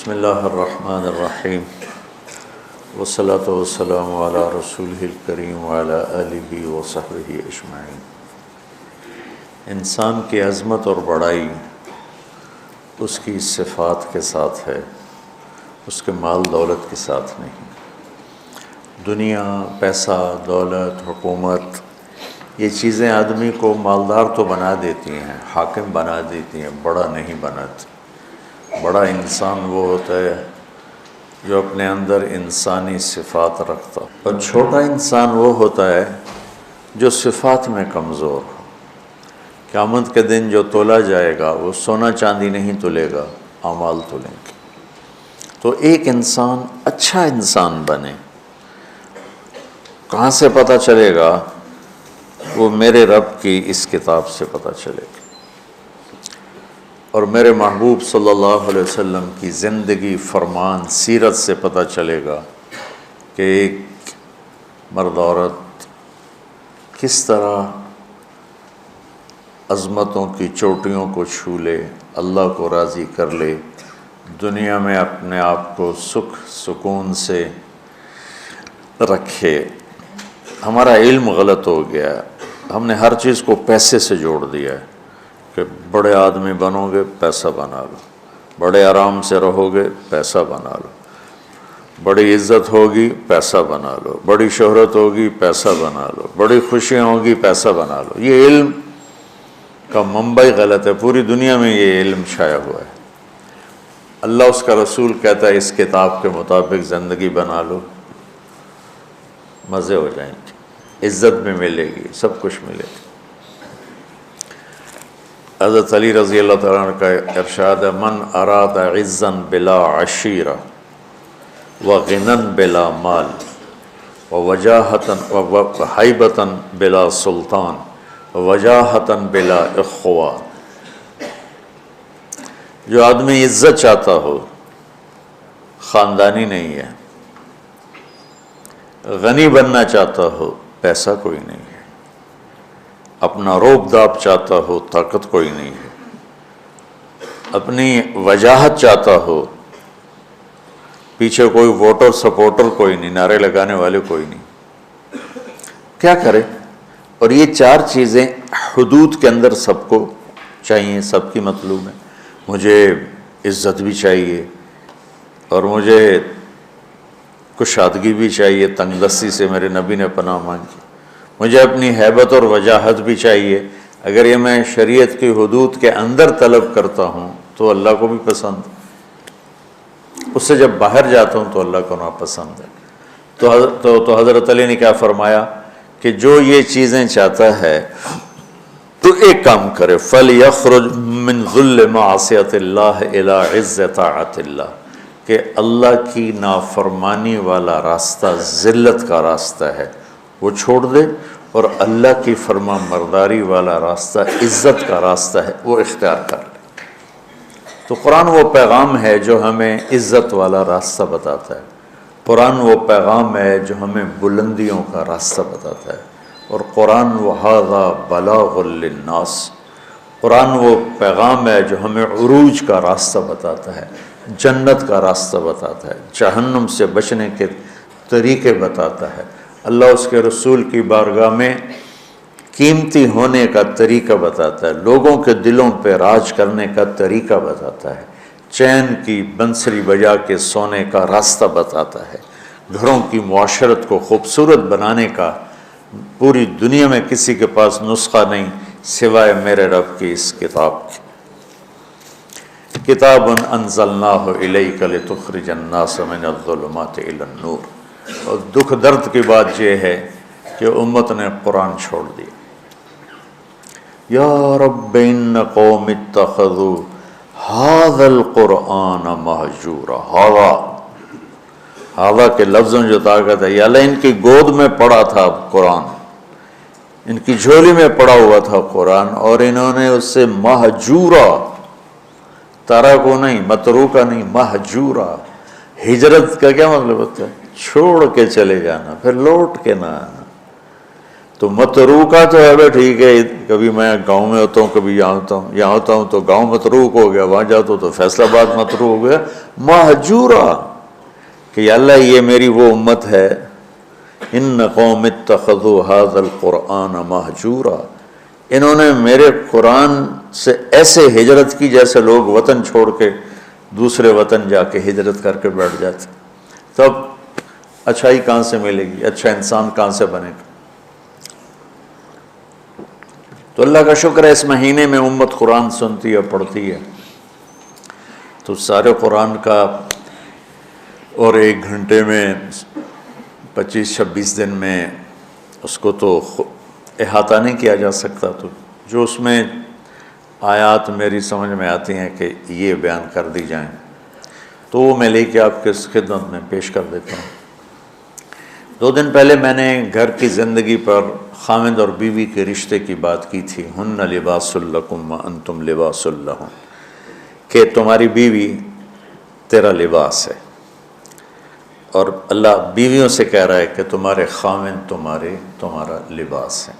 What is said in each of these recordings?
بسم اللہ الرحمن الرحیم والصلاة والسلام علی رسولہ الکریم وعلی آلہ وصحبہ اجمعین۔ انسان کی عظمت اور بڑائی اس کی صفات کے ساتھ ہے، اس کے مال دولت کے ساتھ نہیں۔ دنیا، پیسہ، دولت، حکومت، یہ چیزیں آدمی کو مالدار تو بنا دیتی ہیں، حاکم بنا دیتی ہیں، بڑا نہیں بناتی۔ بڑا انسان وہ ہوتا ہے جو اپنے اندر انسانی صفات رکھتا، اور چھوٹا انسان وہ ہوتا ہے جو صفات میں کمزور ہو۔ قیامت کے دن جو تولا جائے گا وہ سونا چاندی نہیں تلے گا، اعمال تلیں گے۔ تو ایک انسان اچھا انسان بنے، کہاں سے پتہ چلے گا؟ وہ میرے رب کی اس کتاب سے پتہ چلے گا، اور میرے محبوب صلی اللہ علیہ وسلم کی زندگی، فرمان، سیرت سے پتہ چلے گا کہ ایک مرد عورت کس طرح عظمتوں کی چوٹیوں کو چھو لے، اللہ کو راضی کر لے، دنیا میں اپنے آپ کو سکھ سکون سے رکھے۔ ہمارا علم غلط ہو گیا ہے، ہم نے ہر چیز کو پیسے سے جوڑ دیا ہے کہ بڑے آدمی بنو گے پیسہ بنا لو، بڑے آرام سے رہو گے پیسہ بنا لو، بڑی عزت ہوگی پیسہ بنا لو، بڑی شہرت ہوگی پیسہ بنا لو، بڑی خوشیاں ہوگی پیسہ بنا لو۔ یہ علم کا منبع غلط ہے، پوری دنیا میں یہ علم چھایا ہوا ہے۔ اللہ، اس کا رسول کہتا ہے اس کتاب کے مطابق زندگی بنا لو، مزے ہو جائیں گے، عزت بھی ملے گی، سب کچھ ملے گا۔ حضرت علی رضی اللہ تعالیٰ عنہ کا ارشاد ہے، من اراد عزا بلا عشیرہ وغنى بلا مال وحیبۃ بلا سلطان وجاہۃ بلا اخوہ۔ جو آدمی عزت چاہتا ہو، خاندانی نہیں ہے، غنی بننا چاہتا ہو، پیسہ کوئی نہیں ہے، اپنا روب داب چاہتا ہو، طاقت کوئی نہیں ہے، اپنی وجاہت چاہتا ہو، پیچھے کوئی ووٹر سپورٹر کوئی نہیں، نعرے لگانے والے کوئی نہیں، کیا کرے؟ اور یہ چار چیزیں حدود کے اندر سب کو چاہیے، سب کی مطلوب ہے۔ مجھے عزت بھی چاہیے، اور مجھے کشادگی بھی چاہیے، تنگ دستی سے میرے نبی نے پناہ مانگی۔ مجھے اپنی ہیبت اور وجاہت بھی چاہیے۔ اگر یہ میں شریعت کی حدود کے اندر طلب کرتا ہوں تو اللہ کو بھی پسند ہے، اس سے جب باہر جاتا ہوں تو اللہ کو ناپسند ہے۔ تو حضرت علی نے کیا فرمایا کہ جو یہ چیزیں چاہتا ہے تو ایک کام کرے، فَلْيَخْرُجْ مِنْ ذُلِّ مَعْصِيَةِ اللَّهِ إِلَىٰ عِزِّ طَاعَةِ اللَّهِ، کہ اللہ کی نافرمانی والا راستہ ذلت کا راستہ ہے، وہ چھوڑ دے، اور اللہ کی فرما برداری والا راستہ عزت کا راستہ ہے، وہ اختیار کر لے۔ تو قرآن وہ پیغام ہے جو ہمیں عزت والا راستہ بتاتا ہے، قرآن وہ پیغام ہے جو ہمیں بلندیوں کا راستہ بتاتا ہے، اور قرآن وَهَذَا بَلَاغٌ لِلنَّاسِ، قرآن وہ پیغام ہے جو ہمیں عروج کا راستہ بتاتا ہے، جنت کا راستہ بتاتا ہے، جہنم سے بچنے کے طریقے بتاتا ہے، اللہ اس کے رسول کی بارگاہ میں قیمتی ہونے کا طریقہ بتاتا ہے، لوگوں کے دلوں پہ راج کرنے کا طریقہ بتاتا ہے، چین کی بنسری بجا کے سونے کا راستہ بتاتا ہے، گھروں کی معاشرت کو خوبصورت بنانے کا پوری دنیا میں کسی کے پاس نسخہ نہیں سوائے میرے رب کی اس کتاب کی۔ کتاب انزلناہ الیک لتخرج الناس من الظلمات الی النور۔ اور دکھ درد کی بات یہ ہے کہ امت نے قرآن چھوڑ دیا۔ یا رب ان قوم اتخذوا ھذا القرآن مہجورا۔ ہاوا کے لفظوں جو طاقت ہے، یا اللہ ان کی گود میں پڑا تھا قرآن، ان کی جھولی میں پڑا ہوا تھا قرآن، اور انہوں نے اس سے مہجورا، تارا کو نہیں، متروکا نہیں، مہجورا۔ ہجرت کا کیا مطلب ہوتا ہے؟ چھوڑ کے چلے جانا، پھر لوٹ کے نہ آنا۔ تو متروکا تو ہے ٹھیک ہے، کبھی میں گاؤں میں ہوتا ہوں، کبھی یہاں ہوتا ہوں، یہاں ہوتا ہوں تو گاؤں متروک ہو گیا، وہاں جاتا ہوں تو فیصل آباد متروک ہو گیا، مہجورا، کہ یا اللہ یہ میری وہ امت ہے، ان قوم اتخذوا هذا القرآن مہجورا، انہوں نے میرے قرآن سے ایسے ہجرت کی جیسے لوگ وطن چھوڑ کے دوسرے وطن جا کے ہجرت کر کے بیٹھ جاتے، تب اچھائی کہاں سے ملے گی، اچھا انسان کہاں سے بنے گا؟ تو اللہ کا شکر ہے اس مہینے میں امت قرآن سنتی ہے، پڑھتی ہے، تو سارے قرآن کا اور 1 گھنٹے میں 25-26 دن میں اس کو تو احاطہ نہیں کیا جا سکتا، تو جو اس میں آیات میری سمجھ میں آتی ہیں کہ یہ بیان کر دی جائیں تو وہ میں لے کے آپ کے خدمت میں پیش کر دیتا ہوں۔ 2 دن پہلے میں نے گھر کی زندگی پر خاوند اور بیوی کے رشتے کی بات کی تھی، ہن لباس لکم وانتم لباس لہن، کہ تمہاری بیوی تیرا لباس ہے، اور اللہ بیویوں سے کہہ رہا ہے کہ تمہارے خاوند تمہارا لباس ہے۔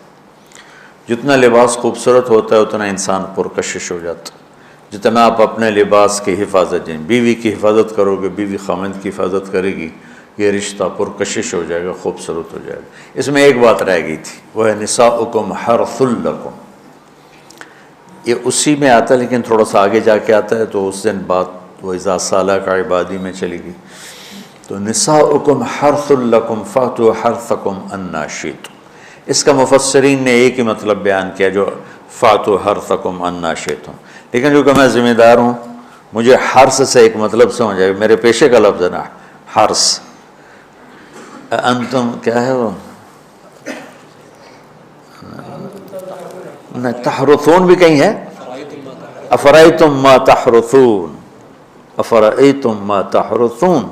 جتنا لباس خوبصورت ہوتا ہے اتنا انسان پرکشش ہو جاتا ہے، جتنا آپ اپنے لباس کی حفاظت دیں، بیوی کی حفاظت کرو گے، بیوی خاوند کی حفاظت کرے گی، یہ رشتہ پرکشش ہو جائے گا، خوبصورت ہو جائے گا۔ اس میں ایک بات رہ گئی تھی، وہ ہے نساؤکم حرث لکم، یہ اسی میں آتا ہے لیکن تھوڑا سا آگے جا کے آتا ہے، تو اس دن بات وہ اذا سالک عبادی میں چلی گئی، تو نساؤکم حرث لکم فاتوا حرثکم انا شئتم، اس کا مفسرین نے ایک ہی مطلب بیان کیا جو فاتوا حرثکم انا شئتم، لیکن جو کہ میں ذمہ دار ہوں مجھے حرث سے ایک مطلب سمجھ آئے، میرے پیشے کا لفظ ہے نا حرث، انتم کیا ہے وہ تحرثون بھی کہیں ہے، افرأیتم ما تحرثون، افرأیتم ما تحرثون،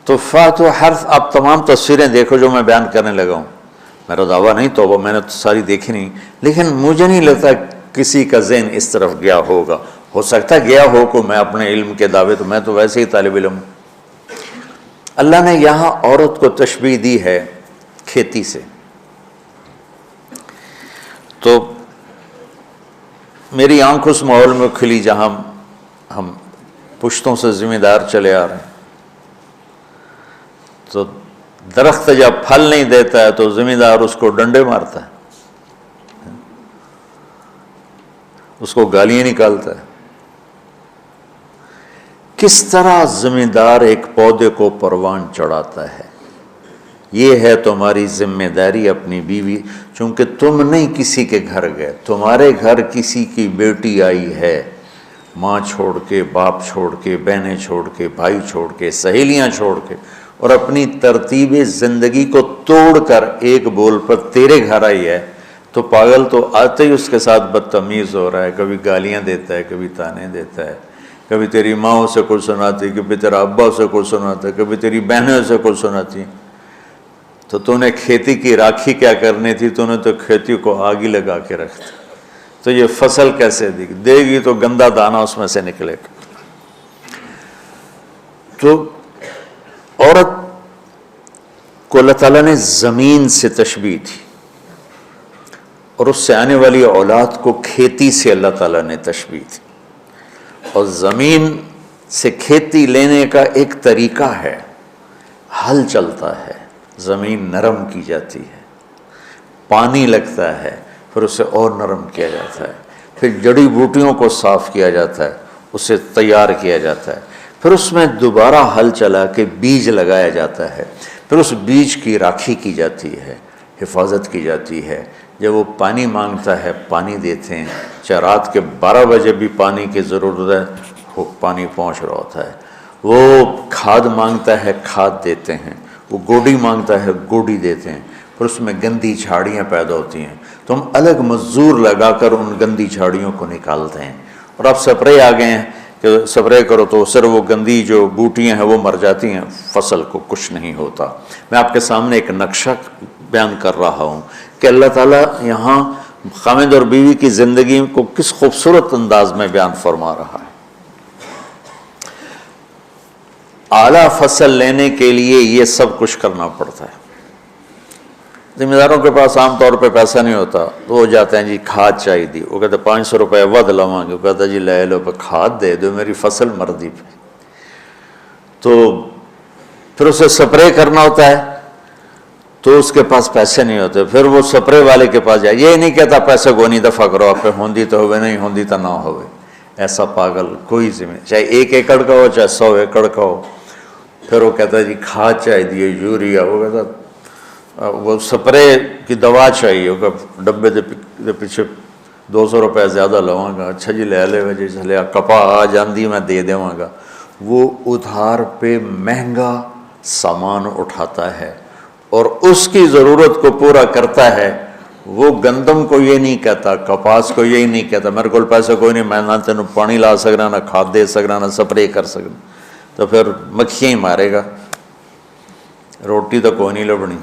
تو فاتوا حرث، آپ تمام تصویریں دیکھو جو میں بیان کرنے لگا ہوں، میرا دعویٰ نہیں تو میں نے تو ساری دیکھی نہیں، لیکن مجھے نہیں لگتا کسی کا ذہن اس طرف گیا ہوگا، ہو سکتا گیا ہو کو میں اپنے علم کے دعوے، تو میں تو ویسے ہی طالب علم ہوں۔ اللہ نے یہاں عورت کو تشبیہ دی ہے کھیتی سے، تو میری آنکھ اس ماحول میں کھلی جہاں ہم پشتوں سے ذمہ دار چلے آ رہے ہیں، تو درخت جب پھل نہیں دیتا ہے تو ذمہ دار اس کو ڈنڈے مارتا ہے، اس کو گالیاں نکالتا ہے۔ کس طرح ذمہ دار ایک پودے کو پروان چڑھاتا ہے، یہ ہے تمہاری ذمہ داری اپنی بیوی، چونکہ تم نہیں کسی کے گھر گئے، تمہارے گھر کسی کی بیٹی آئی ہے، ماں چھوڑ کے، باپ چھوڑ کے، بہنیں چھوڑ کے، بھائی چھوڑ کے، سہیلیاں چھوڑ کے، اور اپنی ترتیب زندگی کو توڑ کر ایک بول پر تیرے گھر آئی ہے، تو پاگل تو آتے ہی اس کے ساتھ بدتمیز ہو رہا ہے، کبھی گالیاں دیتا ہے، کبھی تانے دیتا ہے، کبھی تیری ماں اسے کچھ سناتی، کبھی تیرا ابا اسے کچھ سناتا ہے، کبھی تیری بہنیں اسے کچھ سناتی، تو نے کھیتی کی راکھی کیا کرنی تھی، تو نے تو کھیتی کو آگ ہی لگا کے رکھ دی، تو یہ فصل کیسے دے گی، تو گندا دانہ اس میں سے نکلے گا۔ تو عورت کو اللہ تعالیٰ نے زمین سے تشبیہ تھی، اور اس سے آنے والی اولاد کو کھیتی سے اللہ تعالیٰ نے تشبیہ تھی، اور زمین سے کھیتی لینے کا ایک طریقہ ہے، ہل چلتا ہے، زمین نرم کی جاتی ہے، پانی لگتا ہے، پھر اسے اور نرم کیا جاتا ہے، پھر جڑی بوٹیوں کو صاف کیا جاتا ہے، اسے تیار کیا جاتا ہے، پھر اس میں دوبارہ ہل چلا کے بیج لگایا جاتا ہے، پھر اس بیج کی راکھی کی جاتی ہے، حفاظت کی جاتی ہے، جب وہ پانی مانگتا ہے پانی دیتے ہیں، چاہے رات کے 12 بجے بھی پانی کی ضرورت ہے، وہ پانی پہنچ رہا ہوتا ہے، وہ کھاد مانگتا ہے کھاد دیتے ہیں، وہ گوڈی مانگتا ہے گوڈی دیتے ہیں، پھر اس میں گندی جھاڑیاں پیدا ہوتی ہیں تو ہم الگ مزدور لگا کر ان گندی جھاڑیوں کو نکالتے ہیں، اور اب سپرے آ گئے ہیں کہ سپرے کرو تو صرف وہ گندی جو بوٹیاں ہیں وہ مر جاتی ہیں، فصل کو کچھ نہیں ہوتا۔ میں آپ کے سامنے ایک نقشہ بیان کر رہا ہوں کہ اللہ تعالیٰ یہاں خاوند اور بیوی کی زندگی کو کس خوبصورت انداز میں بیان فرما رہا ہے۔ اعلیٰ فصل لینے کے لیے یہ سب کچھ کرنا پڑتا ہے، ذمہ داروں کے پاس عام طور پہ پیسہ نہیں ہوتا تو وہ جاتے ہیں جی کھاد چاہیے دی، وہ کہتے 500 روپے ود لواں گے، وہ کہتا جی لے لو کھاد دے دو میری فصل مردی پہ، تو پھر اسے سپرے کرنا ہوتا ہے تو اس کے پاس پیسے نہیں ہوتے، پھر وہ سپرے والے کے پاس جائے، یہ نہیں کہتا پیسے کو نہیں دفع کرو آپ پہ ہوندی تو ہوئے نہیں ہوندی تو نہ ہوئے، ایسا پاگل کوئی ذمہ، چاہے 1 ایکڑ کا ہو چاہے 100 ایکڑ کا ہو، پھر وہ کہتا ہے جی کھاد چاہیے دیے یوریا، وہ کہتا وہ سپرے کی دوا چاہیے، وہ ڈبے دے پیچھے 200 روپے زیادہ لواں گا، اچھا جی لے لے جی چلے کپا آ جاندی میں دے دیواں گا، وہ ادھار پہ مہنگا سامان اٹھاتا ہے اور اس کی ضرورت کو پورا کرتا ہے، وہ گندم کو یہ نہیں کہتا، کپاس کو یہی نہیں کہتا میرے کو پیسے کوئی نہیں، میں نہ تینوں پانی لا سکنا، نہ کھاد دے سکنا، نہ سپرے کر سکنا، تو پھر مکھیاں ہی مارے گا، روٹی تو کوئی نہیں لبنی۔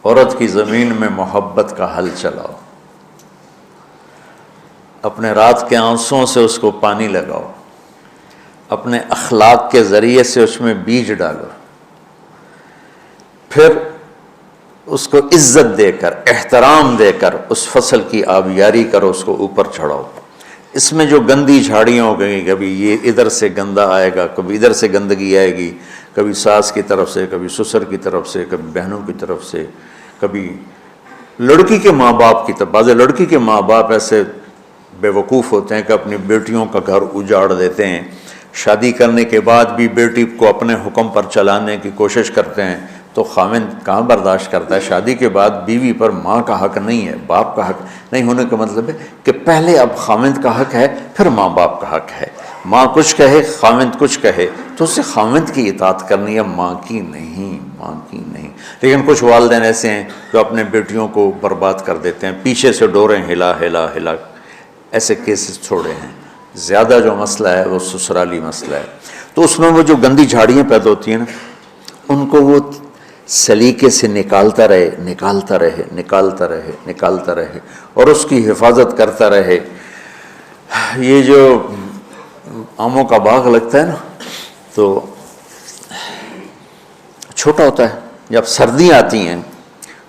عورت کی زمین میں محبت کا حل چلاؤ، اپنے رات کے آنسوؤں سے اس کو پانی لگاؤ، اپنے اخلاق کے ذریعے سے اس میں بیج ڈالو، پھر اس کو عزت دے کر احترام دے کر اس فصل کی آبیاری کرو، اس کو اوپر چڑھاؤ۔ اس میں جو گندی جھاڑیاں ہو گئی، کبھی یہ ادھر سے گندا آئے گا، کبھی ادھر سے گندگی آئے گی، کبھی ساس کی طرف سے، کبھی سسر کی طرف سے، کبھی بہنوں کی طرف سے، کبھی لڑکی کے ماں باپ کی طرف۔ بعض لڑکی کے ماں باپ ایسے بے وقوف ہوتے ہیں کہ اپنی بیٹیوں کا گھر اجاڑ دیتے ہیں، شادی کرنے کے بعد بھی بیٹی کو اپنے حکم پر چلانے کی کوشش کرتے ہیں، تو خاوند کہاں برداشت کرتا ہے؟ شادی کے بعد بیوی پر ماں کا حق نہیں ہے، باپ کا حق نہیں ہونے کا مطلب ہے کہ پہلے اب خاوند کا حق ہے، پھر ماں باپ کا حق ہے۔ ماں کچھ کہے، خاوند کچھ کہے تو اسے خاوند کی اطاعت کرنی ہے، ماں کی نہیں، ماں کی نہیں۔ لیکن کچھ والدین ایسے ہیں جو اپنے بیٹیوں کو برباد کر دیتے ہیں، پیچھے سے ڈوریں ہلا ہلا ہلا، ایسے کیسز چھوڑے ہیں۔ زیادہ جو مسئلہ ہے وہ سسرالی مسئلہ ہے، تو اس میں وہ جو گندی جھاڑیاں پیدا ہوتی ہیں نا، ان کو وہ سلیقے سے نکالتا رہے نکالتا رہے نکالتا رہے نکالتا رہے اور اس کی حفاظت کرتا رہے۔ یہ جو آموں کا باغ لگتا ہے نا تو چھوٹا ہوتا ہے، جب سردیاں آتی ہیں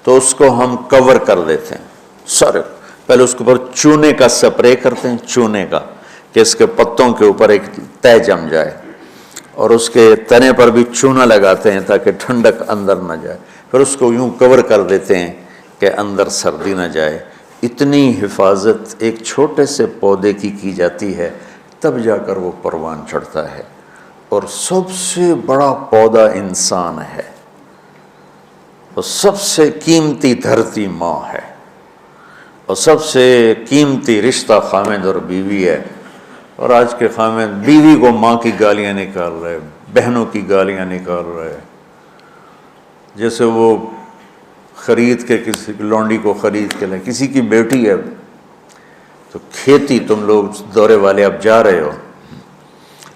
تو اس کو ہم کور کر دیتے ہیں، سارے پہلے اس کے اوپر چونے کا سپرے کرتے ہیں، چونے کا، کہ اس کے پتوں کے اوپر ایک تہ جم جائے، اور اس کے تنے پر بھی چونا لگاتے ہیں تاکہ ٹھنڈک اندر نہ جائے، پھر اس کو یوں کور کر دیتے ہیں کہ اندر سردی نہ جائے۔ اتنی حفاظت ایک چھوٹے سے پودے کی جاتی ہے، تب جا کر وہ پروان چڑھتا ہے۔ اور سب سے بڑا پودا انسان ہے، اور سب سے قیمتی دھرتی ماں ہے، اور سب سے قیمتی رشتہ خاوند اور بیوی ہے۔ اور آج کے خاوند بیوی کو ماں کی گالیاں نکال رہے، بہنوں کی گالیاں نکال رہے، جیسے وہ خرید کے کسی لونڈی کو خرید کے لیں، کسی کی بیٹی ہے تو کھیتی، تم لوگ دورے والے اب جا رہے ہو،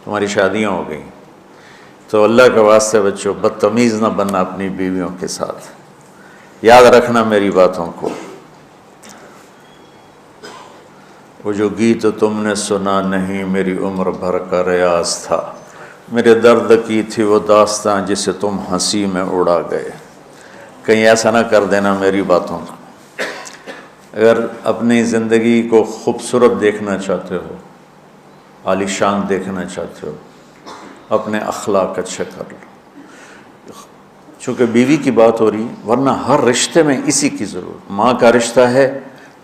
تمہاری شادیاں ہو گئیں، تو اللہ کے واسطے بچوں بدتمیز نہ بننا اپنی بیویوں کے ساتھ، یاد رکھنا میری باتوں کو۔ وہ جو گیت تم نے سنا نہیں میری عمر بھر کا ریاض تھا، میرے درد کی تھی وہ داستاں جسے تم ہنسی میں اڑا گئے۔ کہیں ایسا نہ کر دینا میری باتوں کو۔ اگر اپنی زندگی کو خوبصورت دیکھنا چاہتے ہو، عالی شان دیکھنا چاہتے ہو، اپنے اخلاق اچھے کر لو۔ چونکہ بیوی کی بات ہو رہی، ورنہ ہر رشتے میں اسی کی ضرورت۔ ماں کا رشتہ ہے،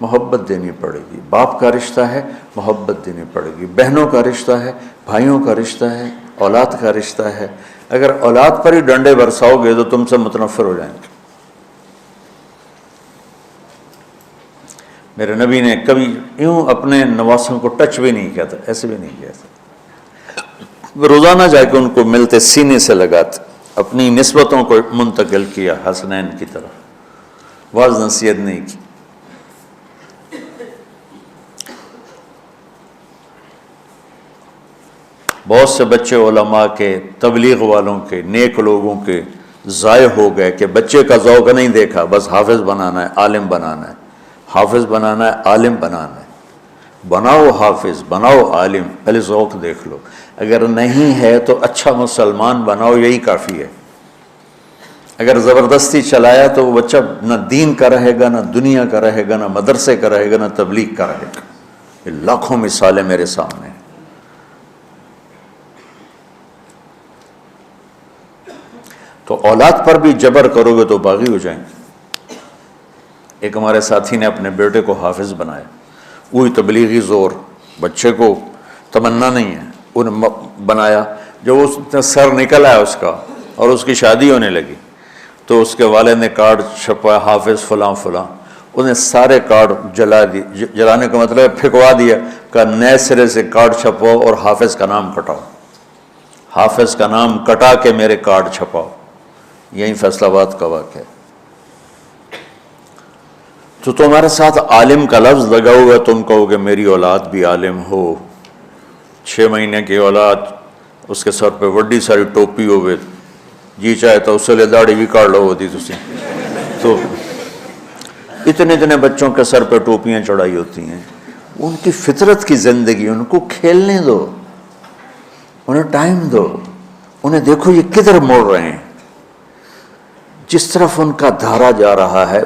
محبت دینی پڑے گی، باپ کا رشتہ ہے، محبت دینی پڑے گی، بہنوں کا رشتہ ہے، بھائیوں کا رشتہ ہے، اولاد کا رشتہ ہے۔ اگر اولاد پر ہی ڈنڈے برساؤ گے تو تم سے متنفر ہو جائیں گے۔ میرے نبی نے کبھی یوں اپنے نواسوں کو ٹچ بھی نہیں کیا تھا، ایسے بھی نہیں کیا تھا، روزانہ جا کے ان کو ملتے، سینے سے لگاتے، اپنی نسبتوں کو منتقل کیا حسنین کی طرف، واعظ نصیحت نہیں کی۔ بہت سے بچے علماء کے، تبلیغ والوں کے، نیک لوگوں کے ضائع ہو گئے کہ بچے کا ذوق نہیں دیکھا، بس حافظ بنانا ہے، عالم بنانا ہے، حافظ بنانا ہے، عالم بنانا ہے۔ بناؤ حافظ، بناؤ عالم، پہلے ذوق دیکھ لو، اگر نہیں ہے تو اچھا مسلمان بناؤ، یہی کافی ہے۔ اگر زبردستی چلایا تو وہ بچہ نہ دین کا رہے گا، نہ دنیا کا رہے گا، نہ مدرسے کا رہے گا، نہ تبلیغ کا رہے گا۔ یہ لاکھوں مثالیں میرے سامنے ہیں۔ تو اولاد پر بھی جبر کرو گے تو باغی ہو جائیں گے۔ ایک ہمارے ساتھی نے اپنے بیٹے کو حافظ بنایا، وہی تبلیغی زور، بچے کو تمنا نہیں ہے، انہیں بنایا۔ جب اس سر نکل آیا اس کا اور اس کی شادی ہونے لگی تو اس کے والد نے کارڈ چھپایا، حافظ فلاں فلاں، انہیں سارے کارڈ جلا دی، جلانے کا مطلب ہے پھینکوا دیا، کہ نئے سرے سے کارڈ چھپاؤ اور حافظ کا نام کٹاؤ، حافظ کا نام کٹا کے میرے کارڈ چھپاؤ۔ یہی فیصل آباد کا واقعہ ہے۔ تو تمہارے ساتھ عالم کا لفظ لگا ہوا، تم کہو گے میری اولاد بھی عالم ہو، 6 مہینے کی اولاد، اس کے سر پہ بڑی ساری ٹوپی ہوئے، جی چاہے تو اس سے داڑھی بھی کاٹ لو ہوتی تسی۔ تو اتنے بچوں کے سر پہ ٹوپیاں چڑھائی ہوتی ہیں، ان کی فطرت کی زندگی، ان کو کھیلنے دو، انہیں ٹائم دو، انہیں دیکھو یہ کدھر موڑ رہے ہیں، جس طرف ان کا دھارا جا رہا ہے۔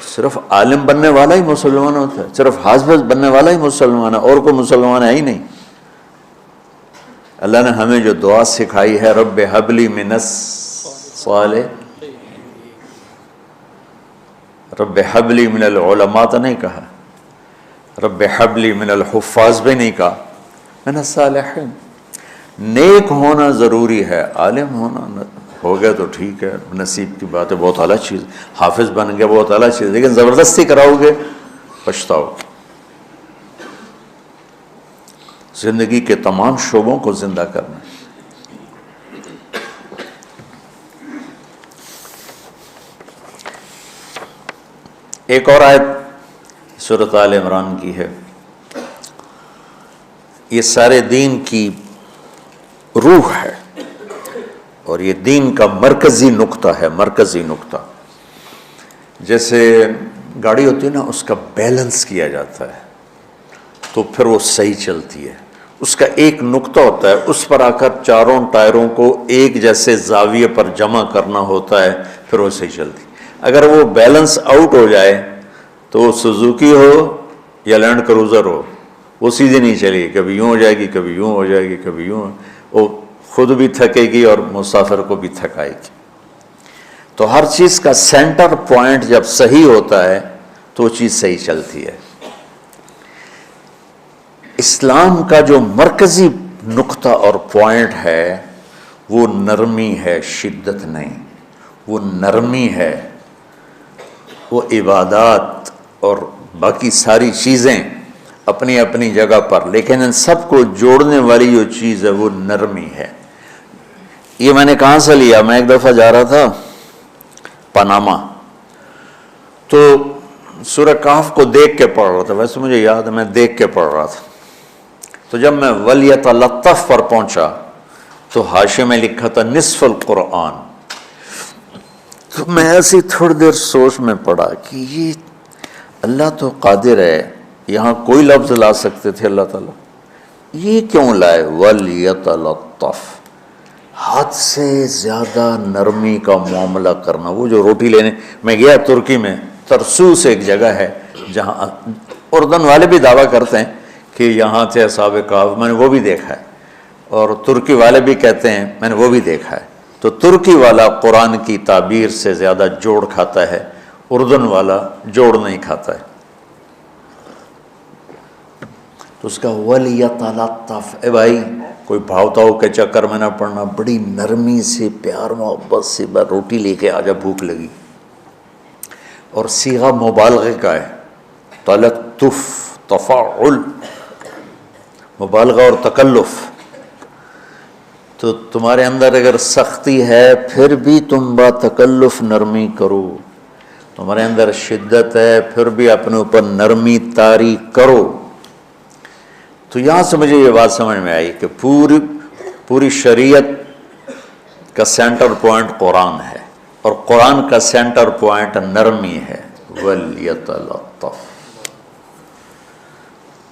صرف عالم بننے والا ہی مسلمان ہوتا ہے، صرف حافظ بننے والا ہی مسلمان ہے، اور کوئی مسلمان ہے ہی نہیں۔ اللہ نے ہمیں جو دعا سکھائی ہے، رب ہب لی من الصالح، رب ہب لی من العلماء تو نہیں کہا، رب ہب لی من الحفاظ بھی نہیں کہا، من الصالحین۔ نیک ہونا ضروری ہے، عالم ہونا ہو گیا تو ٹھیک ہے، نصیب کی بات ہے، بہت اعلیٰ چیز، حافظ بن گیا بہت اعلیٰ چیز، لیکن زبردستی کراؤ گے پچھتاؤ گے۔ زندگی کے تمام شعبوں کو زندہ کرنا۔ ایک اور آیت سورۃ آل عمران کی ہے، یہ سارے دین کی روح ہے اور یہ دین کا مرکزی نقطہ ہے، مرکزی نقطہ۔ جیسے گاڑی ہوتی ہے نا، اس کا بیلنس کیا جاتا ہے تو پھر وہ صحیح چلتی ہے۔ اس کا ایک نقطہ ہوتا ہے، اس پر آ کر چاروں ٹائروں کو ایک جیسے زاویے پر جمع کرنا ہوتا ہے، پھر وہ صحیح چلتی۔ اگر وہ بیلنس آؤٹ ہو جائے تو وہ سوزوکی ہو یا لینڈ کروزر ہو، وہ سیدھی نہیں چلے گی، کبھی یوں ہو جائے گی، کبھی یوں ہو جائے گی، کبھی یوں، وہ خود بھی تھکے گی اور مسافر کو بھی تھکائے گی۔ تو ہر چیز کا سینٹر پوائنٹ جب صحیح ہوتا ہے تو وہ چیز صحیح چلتی ہے۔ اسلام کا جو مرکزی نقطہ اور پوائنٹ ہے وہ نرمی ہے، شدت نہیں، وہ نرمی ہے، وہ عبادات اور باقی ساری چیزیں اپنی اپنی جگہ پر، لیکن ان سب کو جوڑنے والی جو چیز ہے وہ نرمی ہے۔ یہ میں نے کہاں سے لیا؟ میں ایک دفعہ جا رہا تھا پاناما، تو سورہ کہف کو دیکھ کے پڑھ رہا تھا، ویسے مجھے یاد ہے میں دیکھ کے پڑھ رہا تھا۔ تو جب میں وَلْيَتَلَطَّفْ پر پہنچا تو حاشیے میں لکھا تھا نصف القرآن۔ تو میں ایسی تھوڑی دیر سوچ میں پڑا کہ یہ اللہ تو قادر ہے، یہاں کوئی لفظ لا سکتے تھے اللہ تعالیٰ، یہ کیوں لائے وَلْيَتَلَطَّفْ؟ حد سے زیادہ نرمی کا معاملہ کرنا۔ وہ جو روٹی لینے میں گیا ترکی میں، ترسوس ایک جگہ ہے جہاں اردن والے بھی دعویٰ کرتے ہیں کہ یہاں تھے اصحاب کہف، میں نے وہ بھی دیکھا ہے، اور ترکی والے بھی کہتے ہیں میں نے وہ بھی دیکھا ہے۔ تو ترکی والا قرآن کی تعبیر سے زیادہ جوڑ کھاتا ہے، اردن والا جوڑ نہیں کھاتا ہے۔ تو اس کا وَلْيَتَلَطَّفْ، اے بھائی کوئی بھاؤتاؤ کے چکر میں نہ پڑنا، بڑی نرمی سے پیار محبت سے بس روٹی لے کے آجا، بھوک لگی۔ اور صیغہ مبالغے کا ہے، تلطف، تفاعل، مبالغہ اور تکلف۔ تو تمہارے اندر اگر سختی ہے پھر بھی تم با تکلف نرمی کرو، تمہارے اندر شدت ہے پھر بھی اپنے اوپر نرمی طاری کرو۔ تو یہاں سے مجھے یہ بات سمجھ میں آئی کہ پوری شریعت کا سینٹر پوائنٹ قرآن ہے، اور قرآن کا سینٹر پوائنٹ نرمی ہے، وَلْيَتَلَطَّفْ۔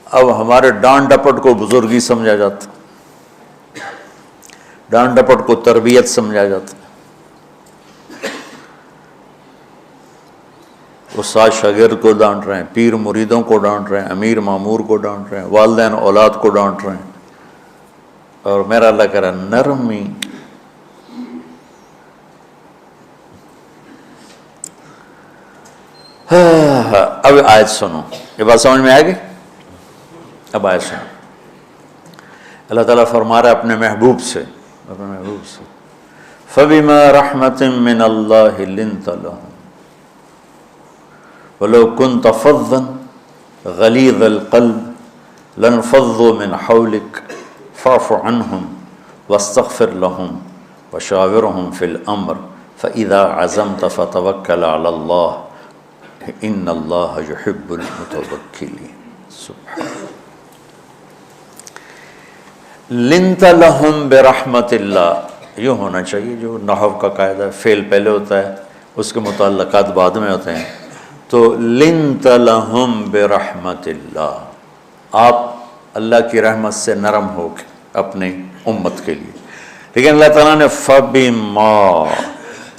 اب ہمارے ڈانٹ ڈپٹ کو بزرگی سمجھا جاتا، ڈانٹ ڈپٹ کو تربیت سمجھا جاتا، استاد شاگرد کو ڈانٹ رہے ہیں، پیر مریدوں کو ڈانٹ رہے ہیں، امیر مامور کو ڈانٹ رہے ہیں، والدین اولاد کو ڈانٹ رہے ہیں، اور میرا اللہ کہہ رہا ہے نرمی. اب آیت سنو، یہ بات سمجھ میں آئے گی؟ اب آیت سنو. اللہ تعالیٰ فرما رہا ہے اپنے محبوب سے، فَبِمَا رَحْمَةٍ مِّنَ اللَّهِ لِنْتَ لَهُمْ وَلَوْ كُنْتَ فَظًّا غَلِيظَ الْقَلْبِ لَانفَضُّوا مِنْ حَوْلِكَ فَاعْفُ عَنْهُمْ وَاسْتَغْفِرْ لَهُمْ وَشَاوِرْهُمْ فِي الْأَمْرِ فَإِذَا عَزَمْتَ فَتَوَكَّلْ عَلَى اللَّهِ إِنَّ اللَّهَ يُحِبُّ الْمُتَوَكِّلِينَ. سبحان لنت لہم برحمت اللہ، یوں ہونا چاہیے جو نحو کا قاعدہ، فعل پہلے ہوتا ہے اس کے متعلقات بعد میں ہوتے ہیں. تو لنت لہم برحمت اللہ، آپ اللہ کی رحمت سے نرم ہو کے اپنی امت کے لیے. لیکن اللہ تعالیٰ نے فبما،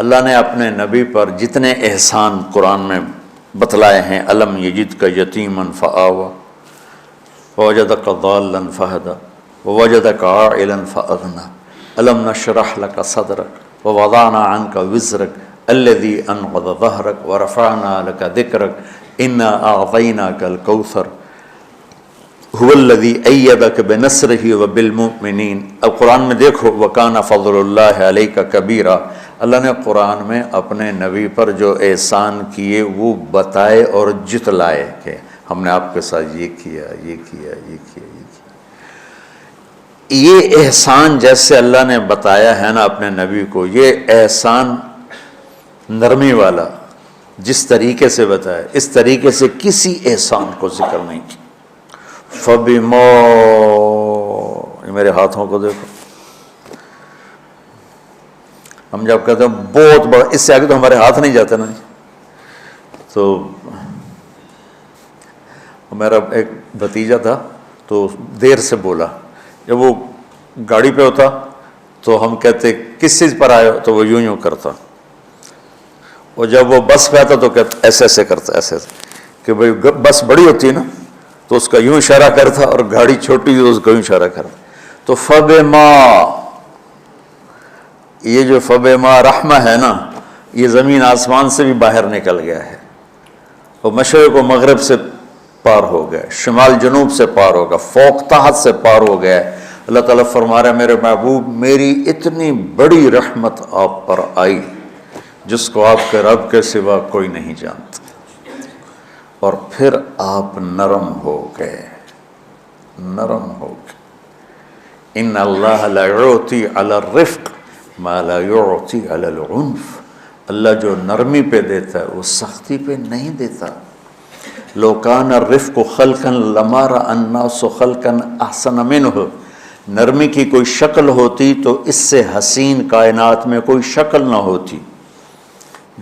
اللہ نے اپنے نبی پر جتنے احسان قرآن میں بتلائے ہیں، الم یجد کا یتیما فآویٰ ووجدک ضالا فہدیٰ ووجدک عائلا فاغنیٰ الم نشرح لک صدرک ووضعنا عنک وزرک الذی انقض ظہرک ورفعنا لک ذکرک انا اعطیناک الکوثر هو الذی ایدک بنصرہ وبالمؤمنین. اب قرآن میں دیکھو وکان فضل اللہ علیک کبیرا، اللہ نے قرآن میں اپنے نبی پر جو احسان کیے وہ بتائے اور جتلائے کہ ہم نے آپ کے ساتھ یہ کیا، یہ کیا، یہ کیا، یہ کیا. یہ احسان جیسے اللہ نے بتایا ہے نا اپنے نبی کو، یہ احسان نرمی والا جس طریقے سے بتایا، اس طریقے سے کسی احسان کو ذکر نہیں کیا. فَبِمَا، میرے ہاتھوں کو دیکھو، ہم جب کہتے ہیں بہت بڑا، اس سے آگے تو ہمارے ہاتھ نہیں جاتے نا. تو میرا ایک بھتیجا تھا تو دیر سے بولا، جب وہ گاڑی پہ ہوتا تو ہم کہتے کس چیز پر آئے ہو، تو وہ یوں کرتا، اور جب وہ بس پہ آتا تو کہتا ایسے ایسے کرتا، ایسے کہ بھئی بس بڑی ہوتی ہے نا تو اس کا یوں اشارہ کرتا، اور گاڑی چھوٹی تو اس کا یوں اشارہ کرتا. تو فبما، یہ جو فبما رحمہ ہے نا، یہ زمین آسمان سے بھی باہر نکل گیا ہے، اور مشرق و مغرب سے پار ہو گیا، شمال جنوب سے پار ہوگا، فوق تحت سے پار ہو گیا ہے. اللہ تعالیٰ فرما رہا ہے میرے محبوب میری اتنی بڑی رحمت آپ پر آئی جس کو آپ کے رب کے سوا کوئی نہیں جانتا، اور پھر آپ نرم ہو گئے، نرم ہو گئے. ان اللہ لا یعطی علی الرفق ما لا یعطی علی العنف، اللہ جو نرمی پہ دیتا ہے وہ سختی پہ نہیں دیتا. لو کان الرفق خلقا لما رأى الناس خلقا احسن منه، نرمی کی کوئی شکل ہوتی تو اس سے حسین کائنات میں کوئی شکل نہ ہوتی،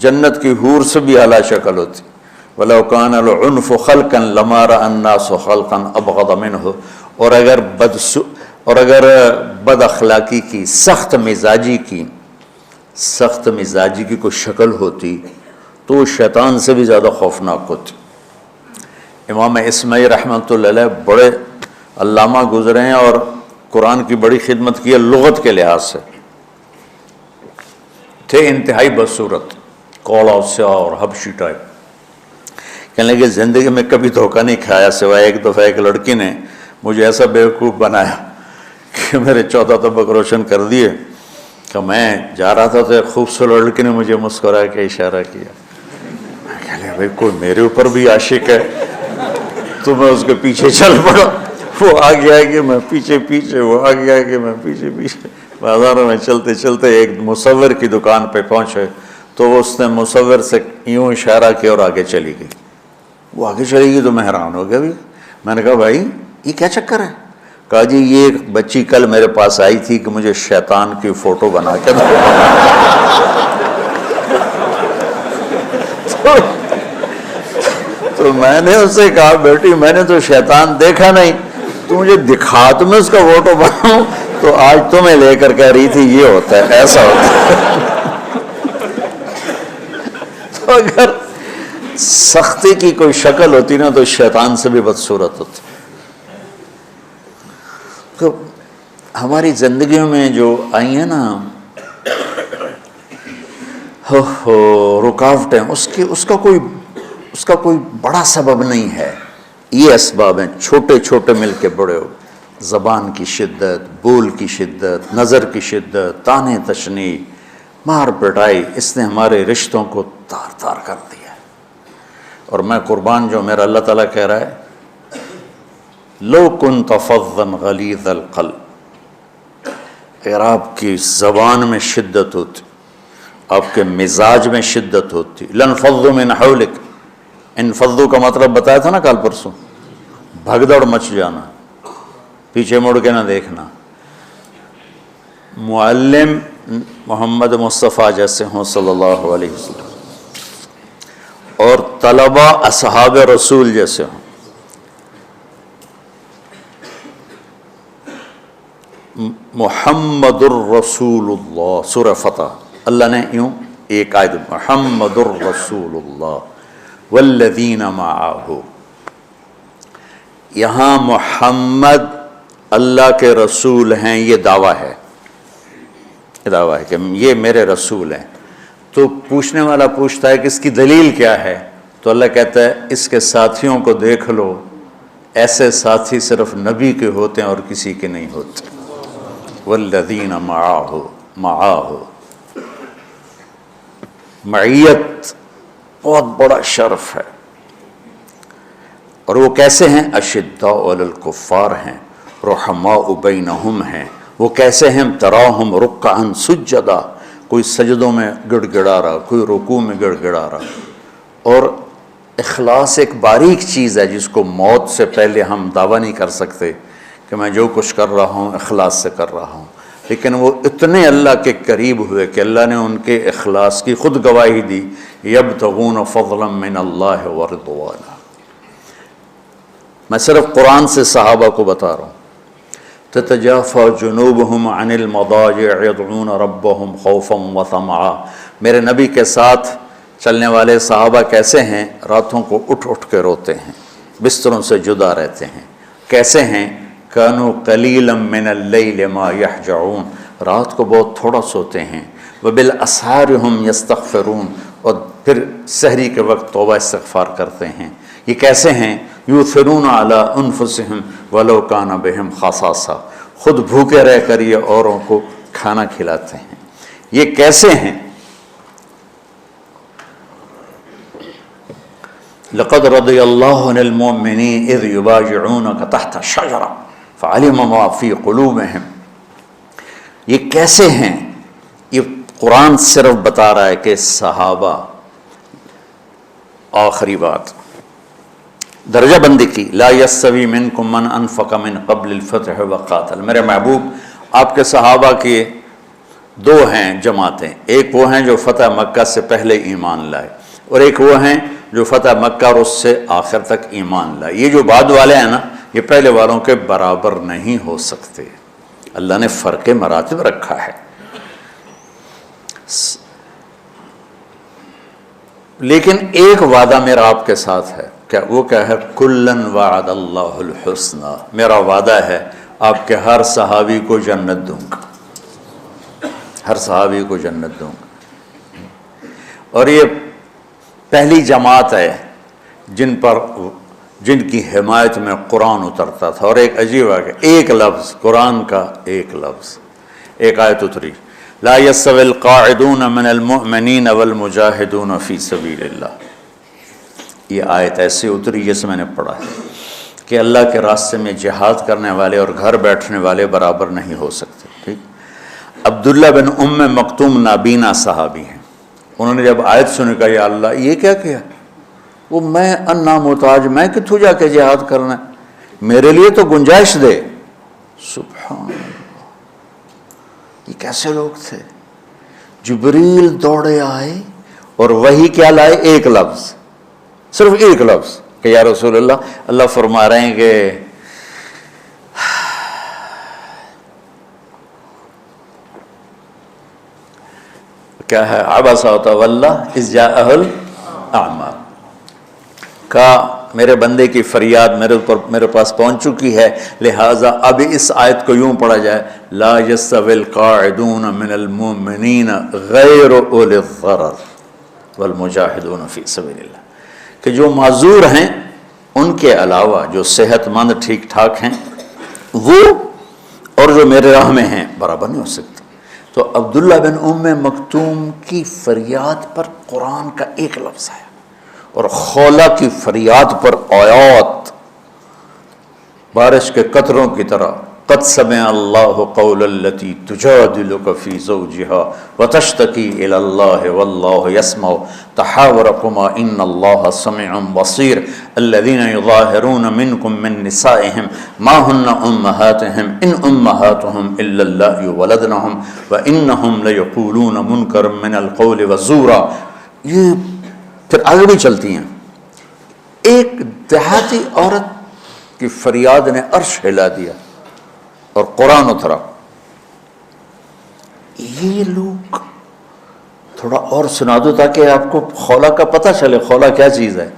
جنت کی حور سے بھی اعلیٰ شکل ہوتی. وَلَوْ كَانَ الْعُنْفُ خَلْقًا لَمَا رَأَى النَّاسُ خَلْقًا أَبْغَضَ مِنْهُ. اور اگر بد اخلاقی کی، سخت مزاجی کی کوئی شکل ہوتی تو وہ شیطان سے بھی زیادہ خوفناک ہوتی. امام اسماعیل رحمۃ اللہ علیہ بڑے علامہ گزرے ہیں اور قرآن کی بڑی خدمت کی ہے لغت کے لحاظ سے، تھے انتہائی بدصورت، کوڑا سیاہ اور حبشی ٹائپ. کہنے لگے زندگی میں کبھی دھوکہ نہیں کھایا سوائے ایک دفعہ ایک لڑکی نے مجھے ایسا بیوقوف بنایا کہ میرے 14 طبق روشن کر دیے کہ میں جا رہا تھا تو ایک خوبصورت لڑکی نے مجھے مسکرا کے اشارہ کیا. میں کہہ لیا بھائی کوئی میرے اوپر بھی عاشق ہے، تو میں اس کے پیچھے چل پڑا، وہ آگے آگے میں پیچھے پیچھے، وہ آگے آگے میں پیچھے پیچھے. بازاروں میں چلتے چلتے ایک مصور کی دکان پہ پہنچے تو اس نے مصور سے یوں اشارہ کیا اور آگے چلی گئی. وہ آگے چلی گئی تو میں حیران ہو گیا. بھی میں نے کہا بھائی یہ کیا چکر ہے؟ کہا جی یہ ایک بچی کل میرے پاس آئی تھی کہ مجھے شیطان کی فوٹو بنا کے دو. تو میں نے اس سے کہا بیٹی میں نے تو شیطان دیکھا نہیں، تو مجھے دکھا تو میں اس کا فوٹو بناؤں. تو آج تمہیں لے کر کہہ رہی تھی یہ ہوتا ہے، ایسا ہوتا ہے. تو اگر سختی کی کوئی شکل ہوتی نا تو شیطان سے بھی بدصورت ہوتی. تو ہماری زندگیوں میں جو آئی ہیں نا رکاوٹیں، اس کا کوئی بڑا سبب نہیں ہے. یہ اسباب ہیں چھوٹے چھوٹے مل کے بڑے ہو. زبان کی شدت، بول کی شدت، نظر کی شدت، طعنے تشنیع، مار پٹائی، اس نے ہمارے رشتوں کو تار تار کر دیا. اور میں قربان جو میرا اللہ تعالیٰ کہہ رہا ہے لو کنت فظا غلیظ القلب، اگر آپ کی زبان میں شدت ہوتی، آپ کے مزاج میں شدت ہوتی، لانفضوا من حولک. انفضوا کا مطلب بتایا تھا نا کل پرسوں، بھگدڑ مچ جانا، پیچھے مڑ کے نہ دیکھنا. معلم محمد مصطفیٰ جیسے ہوں صلی اللہ علیہ وسلم، اور طلبہ اصحاب رسول جیسے ہوں. محمد الرسول اللہ، سورہ فتح اللہ نے یوں ایک آیت، محمد الرسول اللہ والذین معہ. یہاں محمد اللہ کے رسول ہیں، یہ دعویٰ ہے، کہ یہ میرے رسول ہیں. تو پوچھنے والا پوچھتا ہے کہ اس کی دلیل کیا ہے؟ تو اللہ کہتا ہے اس کے ساتھیوں کو دیکھ لو، ایسے ساتھی صرف نبی کے ہوتے ہیں اور کسی کے نہیں ہوتے. والذین معہ، معیت بہت بڑا شرف ہے. اور وہ کیسے ہیں؟ اشداء علی الکفار ہیں، رحماء بینہم ہیں. وہ کیسے ہیں؟ تراہم رکعا سجدا، کوئی سجدوں میں گڑ گڑا رہا، کوئی رکوع میں گڑ گڑا رہا. اور اخلاص ایک باریک چیز ہے جس کو موت سے پہلے ہم دعویٰ نہیں کر سکتے کہ میں جو کچھ کر رہا ہوں اخلاص سے کر رہا ہوں. لیکن وہ اتنے اللہ کے قریب ہوئے کہ اللہ نے ان کے اخلاص کی خود گواہی دی. یبتغون فضلا من اللہ ورضوانا. میں صرف قرآن سے صحابہ کو بتا رہا ہوں. تتجافى جنوبهم عن المضاجع يدعون ربهم خوفا وطمعا. میرے نبی کے ساتھ چلنے والے صحابہ کیسے ہیں؟ راتوں کو اٹھ اٹھ کے روتے ہیں، بستروں سے جدا رہتے ہیں. کیسے ہیں؟ كانوا قليلا من الليل ما يهجعون، رات کو بہت تھوڑا سوتے ہیں. وبالاسحار هم يستغفرون، اور پھر سحری کے وقت توبہ استغفار کرتے ہیں. یہ کیسے ہیں؟ یؤثرون علی انفسهم ولو کان بهم خصاصہ، خود بھوکے رہ کر یہ اوروں کو کھانا کھلاتے ہیں. یہ کیسے ہیں؟ لقد رضی اللہ عن المؤمنین اذ یبایعونک تحت الشجرہ فعلم ما فی قلوبہم. یہ کیسے ہیں؟ یہ قرآن صرف بتا رہا ہے کہ صحابہ. آخری بات درجہ بندی کی، لا یستوی منکم من انفق من قبل الفتح وقاتل. میرے محبوب آپ کے صحابہ کی دو ہیں جماعتیں، ایک وہ ہیں جو فتح مکہ سے پہلے ایمان لائے، اور ایک وہ ہیں جو فتح مکہ اور اس سے آخر تک ایمان لائے. یہ جو بعد والے ہیں نا، یہ پہلے والوں کے برابر نہیں ہو سکتے. اللہ نے فرق مراتب رکھا ہے. لیکن ایک وعدہ میرا آپ کے ساتھ ہے، کیا وہ کیا ہے؟ کلن وعد اللہ الحسنى. میرا وعدہ ہے آپ کے ہر صحابی کو جنت دوں گا، ہر صحابی کو جنت دوں گا. اور یہ پہلی جماعت ہے جن کی حمایت میں قرآن اترتا تھا. اور ایک عجیب ہے کہ ایک لفظ قرآن کا، ایک لفظ، ایک آیت اتری، لا يستوي القاعدون من المؤمنین والمجاہدون فی سبیل اللہ. یہ آیت ایسے اتری جیسے میں نے پڑھا ہے کہ اللہ کے راستے میں جہاد کرنے والے اور گھر بیٹھنے والے برابر نہیں ہو سکتے. ٹھیک. عبداللہ بن ام مکتوم نابینا صحابی ہیں. انہوں نے جب آیت سنی کہا یا اللہ یہ کیا کیا؟ وہ میں انا محتاج، میں کتوں جا کے جہاد کرنا ہے، میرے لیے تو گنجائش دے. سبحان اللہ، یہ کیسے لوگ تھے؟ جبریل دوڑے آئے اور وہی کیا لائے؟ ایک لفظ، صرف ایک لفظ کہ یا رسول اللہ فرما رہے ہیں کہ کیا ہے؟ عبس وتولی اذ جاءہ الاعمی. کہا میرے بندے کی فریاد میرے پاس پہنچ چکی ہے، لہٰذا اب اس آیت کو یوں پڑھا جائے، لا یستوی القاعدون من المؤمنین غیر اولی الضرر والمجاہدون فی سبیل اللہ، کہ جو معذور ہیں ان کے علاوہ جو صحت مند ٹھیک ٹھاک ہیں وہ اور جو میرے راہ میں ہیں برابر نہیں ہو سکتے۔ تو عبداللہ بن ام مکتوم کی فریاد پر قرآن کا ایک لفظ ہے، اور خولہ کی فریاد پر آیات بارش کے قطروں کی طرح، قد سمع اللہ قول التی تجادلک فی زوجها وتشتکی الی اللہ واللہ یسمع تحاورکما ان اللہ سمیع بصیر الذین یظاہرون منکم من نسائهم ما ہن امہاتهم ان امہاتهم الا اللہ ولدنهم وانہم لیقولون منکرا من القول وزورا۔ یہ پھر آگے بھی چلتی ہیں۔ ایک دیہاتی عورت کی فریاد نے عرش ہلا دیا اور قرآن اترا۔ یہ لوگ تھوڑا اور سنا دو تاکہ آپ کو خولہ کا پتہ چلے، خولہ کیا چیز ہے۔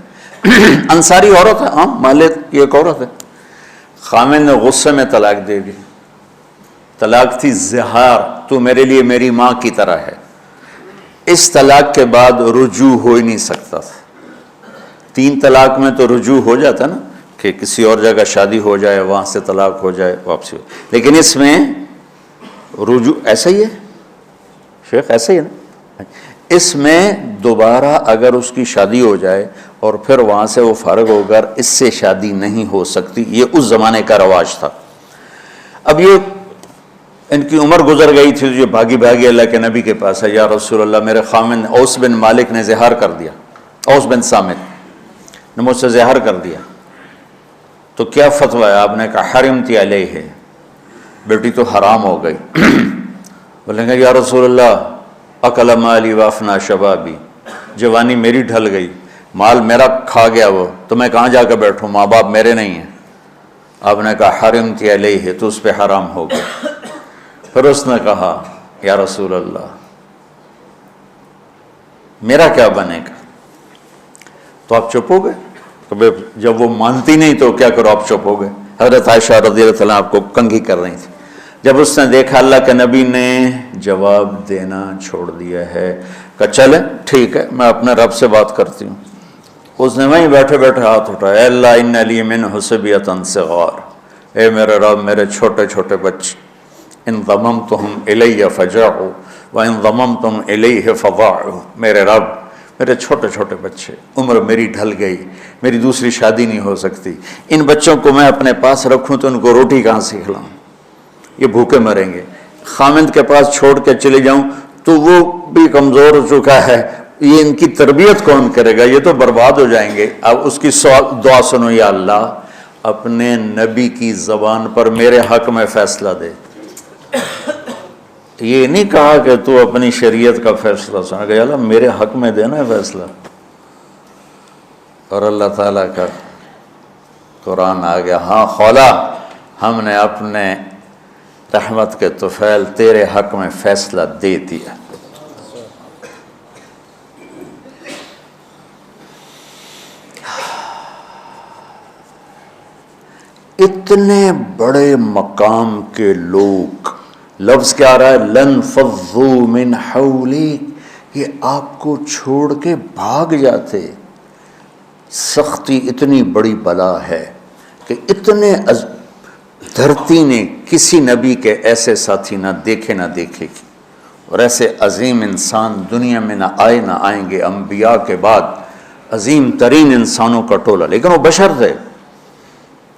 انصاری عورت ہے، ہاں مالک کی ایک عورت ہے، خامن نے غصے میں طلاق دے دی، طلاق تھی زہار، تو میرے لیے میری ماں کی طرح ہے۔ اس طلاق کے بعد رجوع ہو ہی نہیں سکتا تھا۔ 3 طلاق میں تو رجوع ہو جاتا نا، کہ کسی اور جگہ شادی ہو جائے، وہاں سے طلاق ہو جائے، واپسی ہو، لیکن اس میں رجوع ایسا ہی ہے شیخ، ایسا ہی ہے نا، اس میں دوبارہ اگر اس کی شادی ہو جائے اور پھر وہاں سے وہ فارغ ہو کر اس سے شادی نہیں ہو سکتی، یہ اس زمانے کا رواج تھا۔ اب یہ ان کی عمر گزر گئی تھی، جو بھاگی بھاگی اللہ کے نبی کے پاس ہے، یا رسول اللہ میرے خامن اوس بن مالک نے زہار کر دیا، اوس بن صامت نے مجھ سے زہار کر دیا، تو کیا فتویٰ ہے؟ آپ نے کہا حرمتی علیہ، بیٹی تو حرام ہو گئی۔ بولیں گے یا رسول اللہ اکل مالی وافنا شبابی، جوانی میری ڈھل گئی، مال میرا کھا گیا، وہ تو میں کہاں جا کے بیٹھوں، ماں باپ میرے نہیں ہیں۔ آپ نے کہا حرمتی علیہ، تو اس پہ حرام ہو گیا۔ پھر اس نے کہا یا رسول اللہ میرا کیا بنے گا؟ تو آپ چپ ہو گئے، جب وہ مانتی نہیں تو کیا کرو، آپ چپ ہو گئے۔ حضرت عائشہ رضی اللہ عنہا آپ کو کنگھی کر رہی تھی، جب اس نے دیکھا اللہ کے نبی نے جواب دینا چھوڑ دیا ہے، کہا چلے ٹھیک ہے میں اپنے رب سے بات کرتی ہوں۔ اس نے وہیں بیٹھے بیٹھے ہاتھ اٹھایا، اے اللہ ان لی منہ صبیۃ صغار، اے میرے رب میرے چھوٹے چھوٹے بچے، ان ضممتہم الی فجعوا وان ضممتم الیہ فضاعوا، میرے رب میرے چھوٹے چھوٹے بچے، عمر میری ڈھل گئی، میری دوسری شادی نہیں ہو سکتی، ان بچوں کو میں اپنے پاس رکھوں تو ان کو روٹی کہاں سے کھلاؤں، یہ بھوکے مریں گے، خامند کے پاس چھوڑ کے چلے جاؤں تو وہ بھی کمزور ہو چکا ہے، یہ ان کی تربیت کون کرے گا، یہ تو برباد ہو جائیں گے۔ اب اس کی دعا سنو، یا اللہ اپنے نبی کی زبان پر میرے حق میں فیصلہ دے۔ یہ نہیں کہا کہ تو اپنی شریعت کا فیصلہ سنا، کہ اللہ میرے حق میں دینا ہے فیصلہ، اور اللہ تعالیٰ کا قرآن آ گیا، ہاں خولا ہم نے اپنے رحمت کے طفیل تیرے حق میں فیصلہ دے دیا۔ اتنے بڑے مقام کے لوگ، لفظ کیا آ رہا ہے، لن فضوا من حولک، یہ آپ کو چھوڑ کے بھاگ جاتے۔ سختی اتنی بڑی بلا ہے کہ اتنے دھرتی نے کسی نبی کے ایسے ساتھی نہ دیکھے نہ دیکھے گی، اور ایسے عظیم انسان دنیا میں نہ آئیں گے، انبیاء کے بعد عظیم ترین انسانوں کا ٹولہ، لیکن وہ بشر تھے،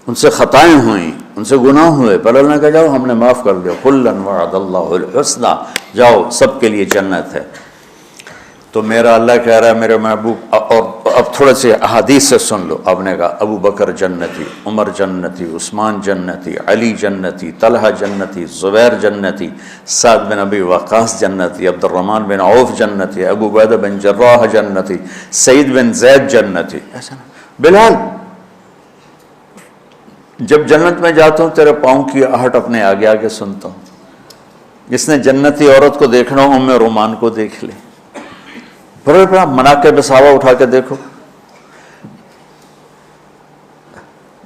ان سے خطائیں ہوئیں، ان سے گناہ ہوئے، پر اللہ نے کہا جاؤ ہم نے معاف کر دیا، کلا وعد اللہ الحسنی، جاؤ سب کے لیے جنت ہے۔ تو میرا اللہ کہہ رہا ہے میرے محبوب، اور اب تھوڑے سے احادیث سے سن لو، آپ نے کہا ابو بکر جنتی، عمر جنتی، عثمان جنتی، علی جنتی، طلحہ جنتی، زبیر جنتی، سعد بن ابی وقاص جنتی، عبد الرحمن بن عوف جنتی، ابو عبیدہ بن جراح جنتی، سعید بن زید جنتی، ایسا نا بلال جب جنت میں جاتا ہوں تیرے پاؤں کی آہٹ اپنے آگے آگے سنتا ہوں۔ جس نے جنتی عورت کو دیکھنا ہو ام رومان کو دیکھ لے، بڑا مناقب صحابہ اٹھا کے دیکھو،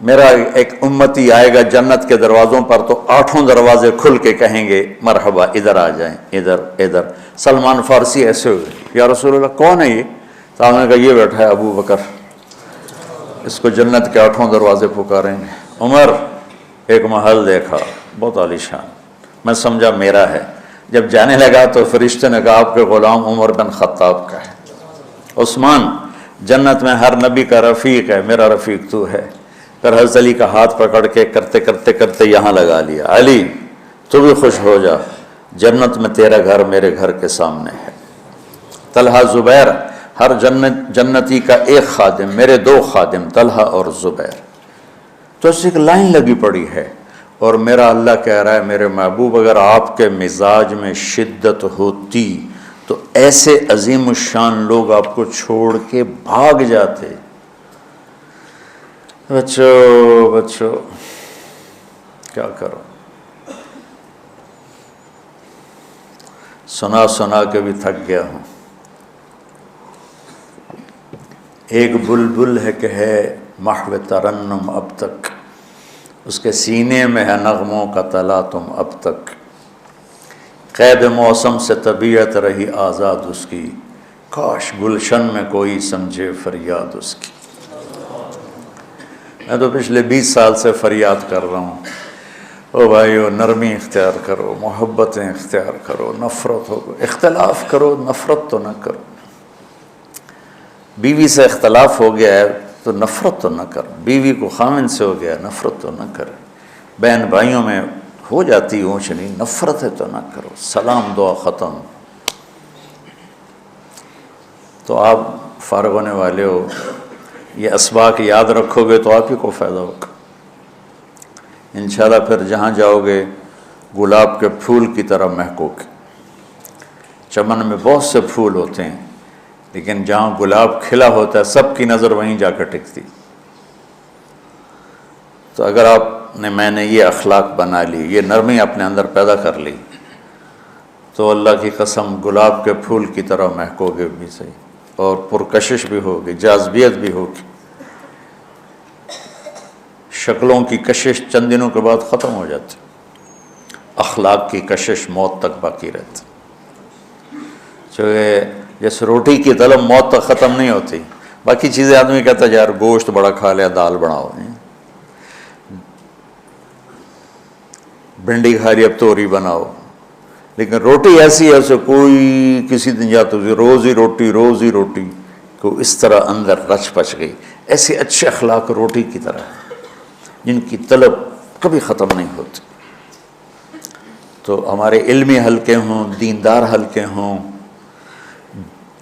میرا ایک امتی آئے گا جنت کے دروازوں پر تو 8 دروازے کھل کے کہیں گے مرحبا ادھر آ جائیں، ادھر ادھر۔ سلمان فارسی ایسے ہوئے، یا رسول اللہ کون ہے یہ؟ تو ہم نے کہا یہ بیٹھا ہے ابو بکر، اس کو جنت کے 8 دروازے پکاریں گے۔ عمر ایک محل دیکھا بہت عالیشان، میں سمجھا میرا ہے۔ جب جانے لگا تو فرشتے نے کہا آپ کے غلام عمر بن خطاب کا ہے۔ عثمان جنت میں ہر نبی کا رفیق ہے، میرا رفیق تو ہے۔ پھر حضرت علی کا ہاتھ پکڑ کے کرتے کرتے کرتے یہاں لگا لیا، علی تو بھی خوش ہو جا، جنت میں تیرا گھر میرے گھر کے سامنے ہے۔ طلحہ زبیر، ہر جنتی کا ایک خادم، میرے 2 خادم طلحہ اور زبیر۔ تو اس ایک لائن لگی پڑی ہے، اور میرا اللہ کہہ رہا ہے میرے محبوب اگر آپ کے مزاج میں شدت ہوتی تو ایسے عظیم الشان لوگ آپ کو چھوڑ کے بھاگ جاتے۔ بچوں کیا کرو، سنا سنا کے بھی تھک گیا ہوں۔ ایک بلبل ہے کہ ہے محو ترنم اب تک، اس کے سینے میں ہے نغموں کا تلا تم اب تک، قید موسم سے طبیعت رہی آزاد اس کی، کاش گلشن میں کوئی سمجھے فریاد اس کی۔ میں تو پچھلے 20 سال سے فریاد کر رہا ہوں، او بھائیو نرمی اختیار کرو، محبتیں اختیار کرو، نفرت ہو، اختلاف کرو، نفرت تو نہ کرو۔ بیوی سے اختلاف ہو گیا ہے تو نفرت تو نہ کر، بیوی کو خامن سے ہو گیا نفرت تو نہ کر، بہن بھائیوں میں ہو جاتی اونچ نہیں، نفرت ہے تو نہ کرو، سلام دعا ختم۔ تو آپ فارغ ہونے والے ہو، یہ اسباق یاد رکھو گے تو آپ ہی کو فائدہ ہوگا انشاءاللہ۔ پھر جہاں جاؤ گے گلاب کے پھول کی طرح مہکو گے۔ چمن میں بہت سے پھول ہوتے ہیں، لیکن جہاں گلاب کھلا ہوتا ہے سب کی نظر وہیں جا کر ٹکتی۔ تو اگر میں نے یہ اخلاق بنا لی، یہ نرمی اپنے اندر پیدا کر لی، تو اللہ کی قسم گلاب کے پھول کی طرح مہکو گے بھی صحیح، اور پرکشش بھی ہوگی، جاذبیت بھی ہوگی۔ شکلوں کی کشش چند دنوں کے بعد ختم ہو جاتی، اخلاق کی کشش موت تک باقی رہتی۔ جیسے روٹی کی طلب موت تک ختم نہیں ہوتی، باقی چیزیں آدمی کہتا ہے یار گوشت بڑا کھا لیا، دال بناؤ، بھنڈی کھا لی اب توری بناؤ، لیکن روٹی ایسی ہے اسے کوئی کسی دن جاتا روز ہی روٹی کو اس طرح اندر رچ پچ گئی۔ ایسے اچھے اخلاق روٹی کی طرح ہیں جن کی طلب کبھی ختم نہیں ہوتی۔ تو ہمارے علمی حلقے ہوں، دیندار حلقے ہوں،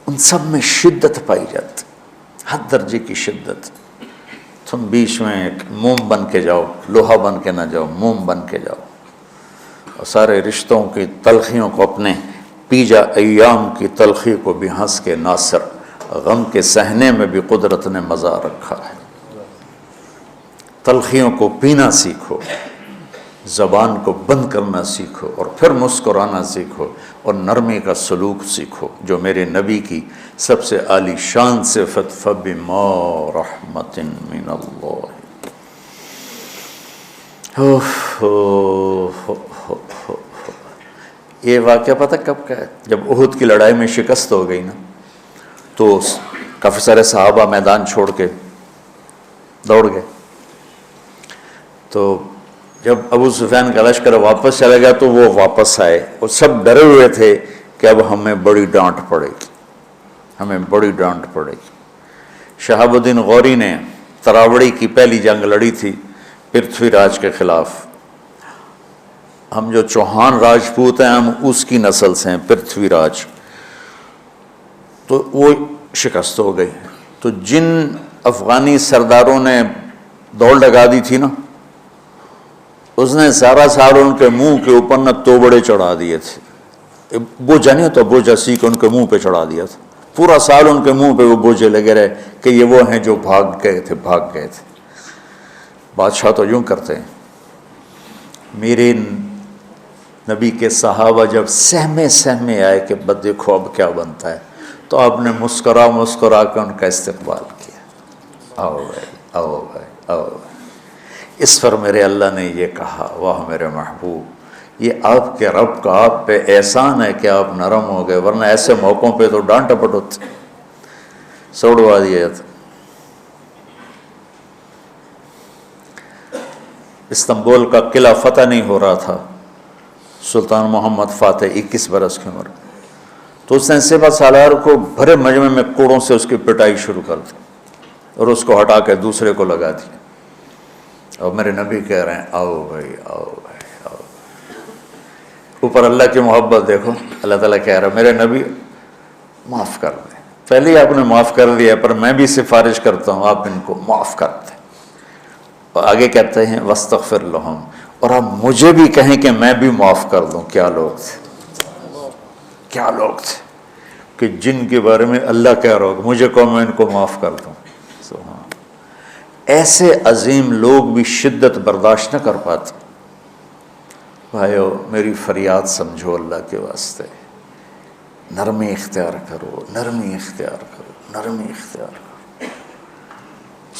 ان سب میں شدت پائی جاتی، ہر درجے کی شدت۔ تم بیچ میں ایک موم بن کے جاؤ، لوہا بن کے نہ جاؤ، موم بن کے جاؤ، اور سارے رشتوں کی تلخیوں کو اپنے پی جا، ایام کی تلخی کو بھی ہنس کے ناصر، غم کے سہنے میں بھی قدرت نے مزہ رکھا ہے۔ تلخیوں کو پینا سیکھو، زبان کو بند کرنا سیکھو، اور پھر مسکرانا سیکھو، اور نرمی کا سلوک سیکھو جو میرے نبی کی سب سے عالی شان صفت فَبِمَا رَحْمَةٍ مِّنَ اللَّهِ۔ یہ واقعہ پتہ کب کا ہے؟ جب احد کی لڑائی میں شکست ہو گئی نا، تو کافی سارے صحابہ میدان چھوڑ کے دوڑ گئے۔ تو جب ابو سفیان کا لشکر واپس چلا گیا تو وہ واپس آئے، اور سب ڈرے ہوئے تھے کہ اب ہمیں بڑی ڈانٹ پڑے گی، ہمیں بڑی ڈانٹ پڑے گی۔ شہاب الدین غوری نے تراوڑی کی پہلی جنگ لڑی تھی پرتھوی راج کے خلاف۔ ہم جو چوہان راجپوت ہیں ہم اس کی نسل سے ہیں، پرتھوی راج، تو وہ شکست ہو گئی۔ تو جن افغانی سرداروں نے دوڑ لگا دی تھی نا، اس نے سارا سال ان کے منہ کے اوپر نہ توبڑے چڑھا دیے تھے، بوجھا نہیں ہوتا، بوجھا سی کے ان کے منہ پہ چڑھا دیا تھا، پورا سال ان کے منہ پہ وہ بوجھے لگے رہے کہ یہ وہ ہیں جو بھاگ گئے تھے۔ بادشاہ تو یوں کرتے ہیں۔ میرے نبی کے صحابہ جب سہمے آئے کہ بس دیکھو اب کیا بنتا ہے، تو آپ نے مسکرا کے ان کا استقبال کیا، آؤ بھائی، آؤ بھائی، آؤ بھائی۔ اس پر میرے اللہ نے یہ کہا، واہ میرے محبوب، یہ آپ کے رب کا آپ پہ احسان ہے کہ آپ نرم ہو گئے، ورنہ ایسے موقعوں پہ تو ڈانٹ ٹپٹ ہوتی، سوڑوا دیا تھا۔ استنبول کا قلعہ فتح نہیں ہو رہا تھا، سلطان محمد فاتح 21 برس کی عمر، تو اس نے سپہ سالار کو بھرے مجمع میں کوڑوں سے اس کی پٹائی شروع کر دی اور اس کو ہٹا کے دوسرے کو لگا دیا۔ اور میرے نبی کہہ رہے ہیں آؤ بھائی آؤ بھائی آؤ۔ اوپر اللہ کی محبت دیکھو، اللہ تعالیٰ کہہ رہا ہے میرے نبی معاف کر دیں، پہلے ہی آپ نے معاف کر دیا، پر میں بھی سفارش کرتا ہوں آپ ان کو معاف کر دیں۔ اور آگے کہتے ہیں وَاسْتَغْفِرْ لَهُمْ، اور آپ مجھے بھی کہیں کہ میں بھی معاف کر دوں۔ کیا لوگ تھے، کیا لوگ تھے کہ جن کے بارے میں اللہ کہہ رہا ہوگا مجھے کہو میں ان کو معاف کر دوں۔ سبحان، ایسے عظیم لوگ بھی شدت برداشت نہ کر پاتے۔ بھائیو میری فریاد سمجھو اللہ کے واسطے، نرمی اختیار کرو، نرمی اختیار کرو، نرمی اختیار کرو۔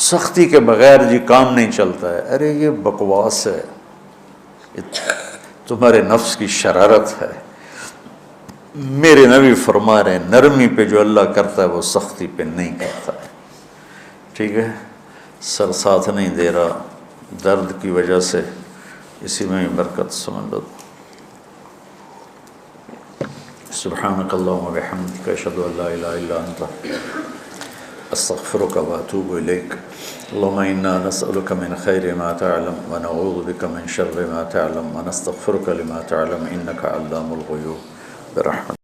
سختی کے بغیر جی کام نہیں چلتا ہے، ارے یہ بکواس ہے، تمہارے نفس کی شرارت ہے۔ میرے نبی فرما رہے ہیں نرمی پہ جو اللہ کرتا ہے وہ سختی پہ نہیں کرتا ہے۔ ٹھیک ہے، سر ساتھ نہیں دے رہا درد کی وجہ سے، اسی میں ہی برکت سمجھ لو۔ سبحانک اللہم و بحمدک، اشہد ان لا الہ الا انت، استغفرک و اتوب الیک۔ اللہم انا نسألک من خیر ما تعلم ونعوذ بک من شر ما تعلم ونستغفرک لما تعلم انک علام الغیوب برحمتک۔